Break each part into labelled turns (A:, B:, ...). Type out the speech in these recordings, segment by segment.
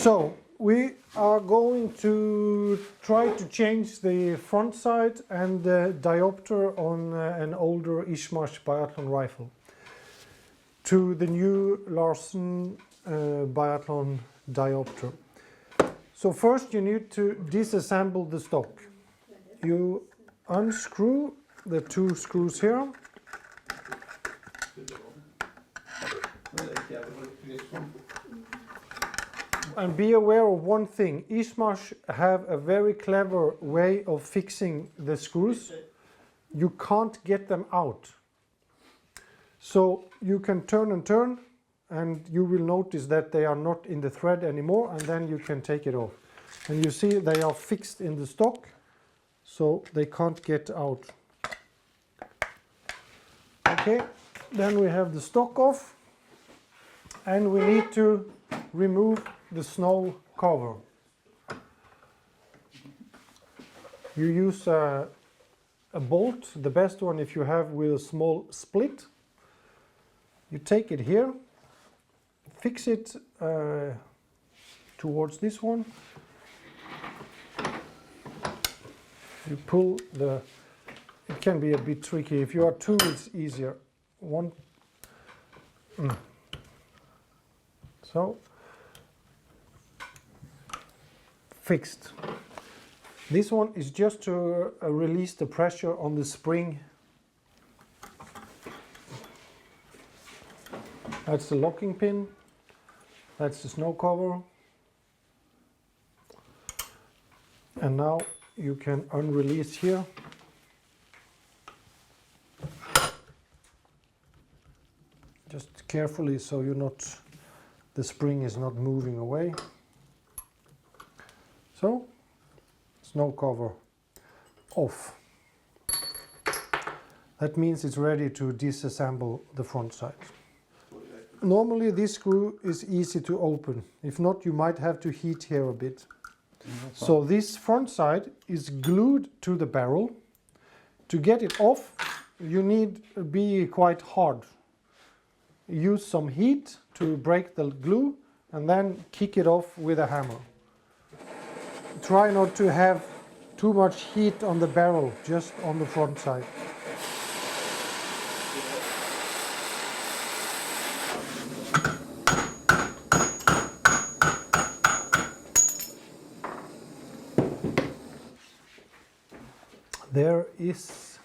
A: So we are going to try to change the front sight and the diopter on an older IZHMASH biathlon rifle to the new LARSEN Biathlon diopter. So first you need to disassemble the stock. You unscrew the two screws here. And be aware of one thing, IZHMASH have a very clever way of fixing the screws. You can't get them out. So you can turn and turn, and you will notice that they are not in the thread anymore, and then you can take it off. And you see they are fixed in the stock, so they can't get out. Okay, then we have the stock off, and we need to remove the snow cover. You use a bolt, the best one if you have with a small split. You take it here, fix it towards this one. You pull the, it can be a bit tricky. If you are two, it's easier. One. So, fixed. This one is just to release the pressure on the spring. That's the locking pin. That's the snow cover. And now you can unrelease here. Just carefully so you're not, the spring is not moving away. So, snow cover off. That means it's ready to disassemble the front sight. Normally this screw is easy to open. If not, you might have to heat here a bit. So this front sight is glued to the barrel. To get it off, you need to be quite hard. Use some heat to break the glue and then kick it off with a hammer. Try not to have too much heat on the barrel, just on the front side. There is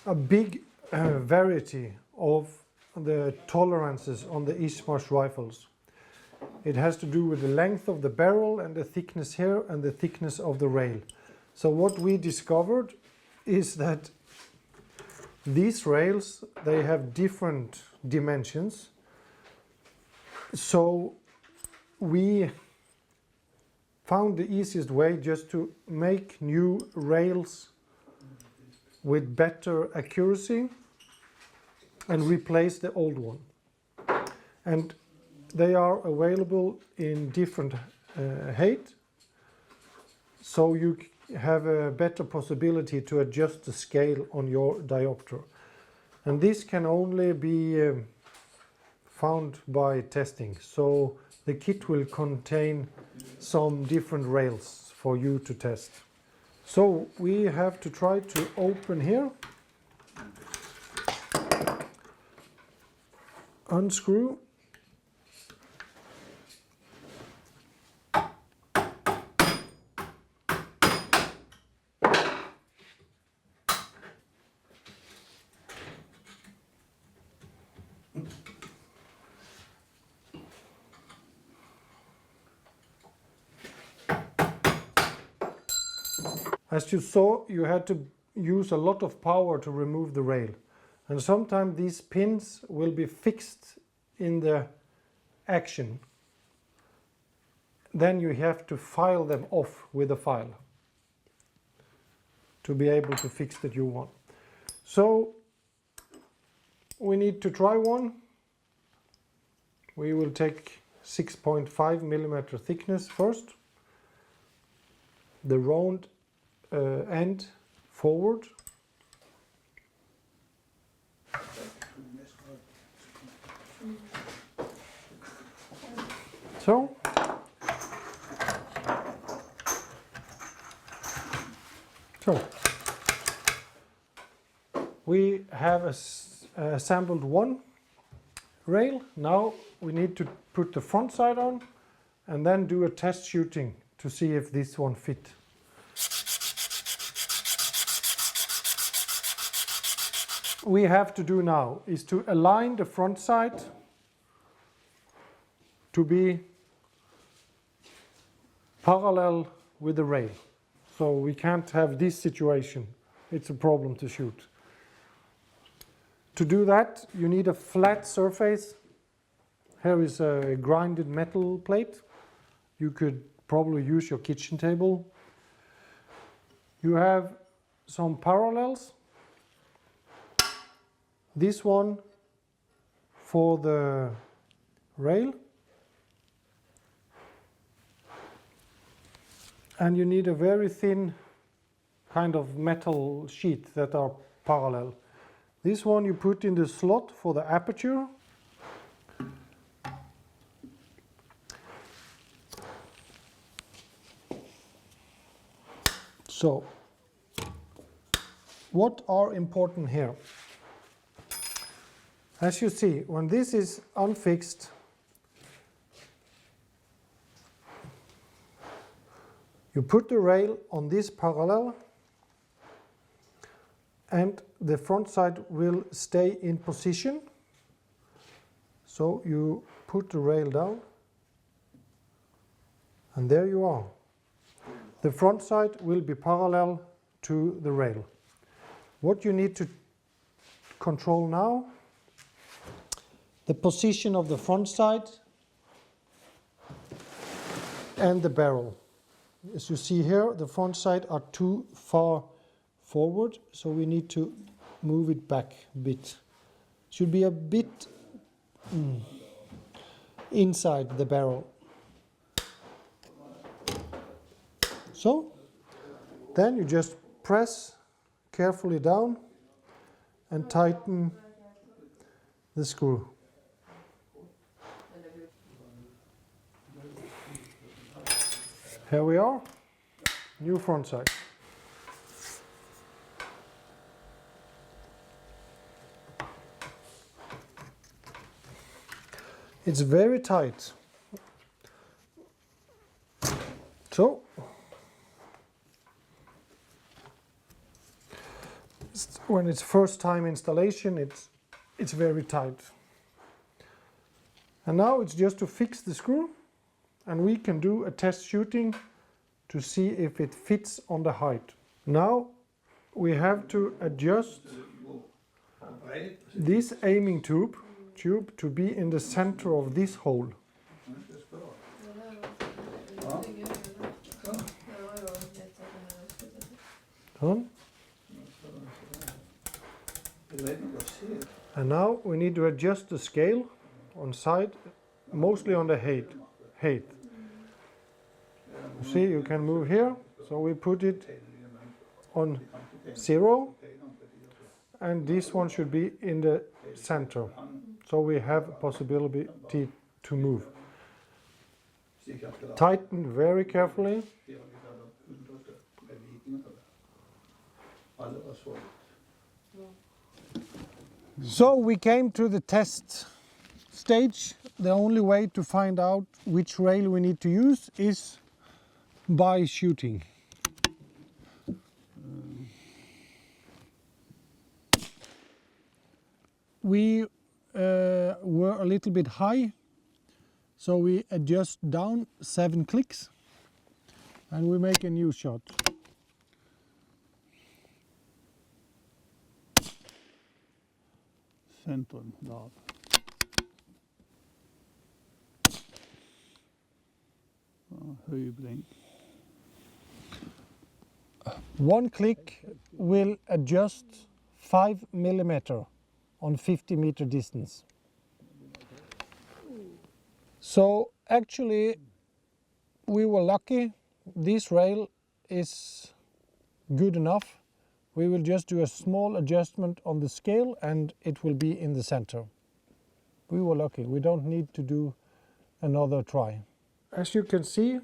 A: a big variety of the tolerances on the IZHMASH rifles. It has to do with the length of the barrel and the thickness here and the thickness of the rail. So what we discovered is that these rails, they have different dimensions. So we found the easiest way just to make new rails with better accuracy and replace the old one. And they are available in different height, so you have a better possibility to adjust the scale on your diopter. And this can only be found by testing. So the kit will contain some different rails for you to test. So we have to try to open here, unscrew. As you saw, you had to use a lot of power to remove the rail. And sometimes these pins will be fixed in the action. Then you have to file them off with a file to be able to fix the new one. So we need to try one. We will take 6.5 millimeter thickness first. The round end forward. So So we have assembled one rail. Now we need to put the front side on and then do a test shooting to see if this one fit. We have to do now is to align the front side to be parallel with the rail. So we can't have this situation. It's a problem to shoot. To do that, you need a flat surface. Here is a grinded metal plate. You could probably use your kitchen table. You have some parallels. This one for the rail. And you need a very thin kind of metal sheet that are parallel. This one you put in the slot for the aperture. So, what are important here? As you see, when this is unfixed, you put the rail on this parallel and the front side will stay in position. So you put the rail down and there you are. The front side will be parallel to the rail. What you need to control now, the position of the front side and the barrel. As you see here, the front side are too far forward, so we need to move it back a bit. Should be a bit inside the barrel. So, then you just press carefully down and tighten the screw. Here we are, new front side. It's very tight. So, when it's first time installation, it's very tight. And now it's just to fix the screw, and we can do a test shooting to see if it fits on the height. Now we have to adjust this aiming tube to be in the center of this hole. Done. And now we need to adjust the scale on side, mostly on the height. You see, you can move here, so we put it on 0, and this one should be in the center, so we have a possibility to move. Tighten very carefully. So we came to the test stage. The only way to find out which rail we need to use is by shooting. We were a little bit high, so we adjust down 7 clicks and we make a new shot.
B: Centrum, lav. Høy blink.
A: 1 click will adjust 5 millimeter on 50-meter distance. So actually we were lucky. This rail is good enough. We will just do a small adjustment on the scale and it will be in the center. We were lucky. We don't need to do another try. As you can see,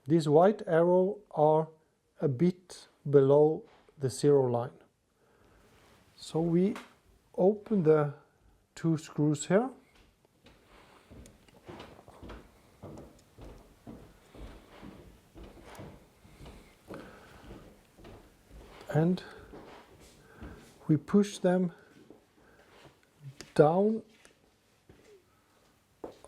A: these white arrows are a bit below the 0 line. So we open the 2 screws here. And we push them down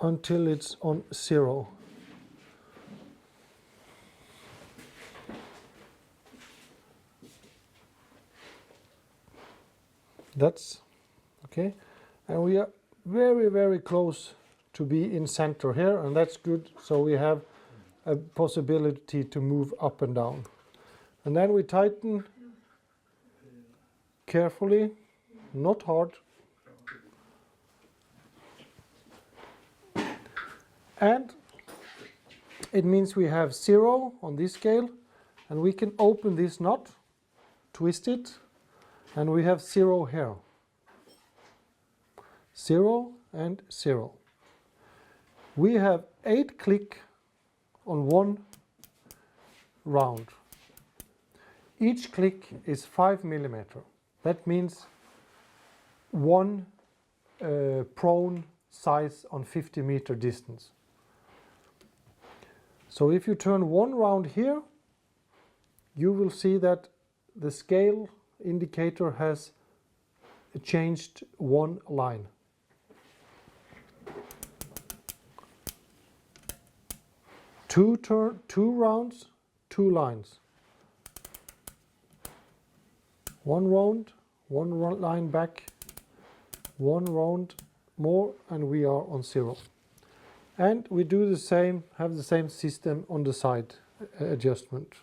A: until it's on 0. That's okay. And we are very, very close to be in center here, and that's good. So we have a possibility to move up and down. And then we tighten carefully, not hard. And it means we have 0 on this scale, and we can open this knot, twist it, and we have 0 here. 0 and 0. We have 8 click on one round. Each click is 5 millimeter. That means one prone size on 50-meter distance. So if you turn one round here, you will see that the scale indicator has changed one line. Two rounds, 2 lines. One round, one line back, one round more, and we are on 0. And we do the same, have the same system on the side adjustment.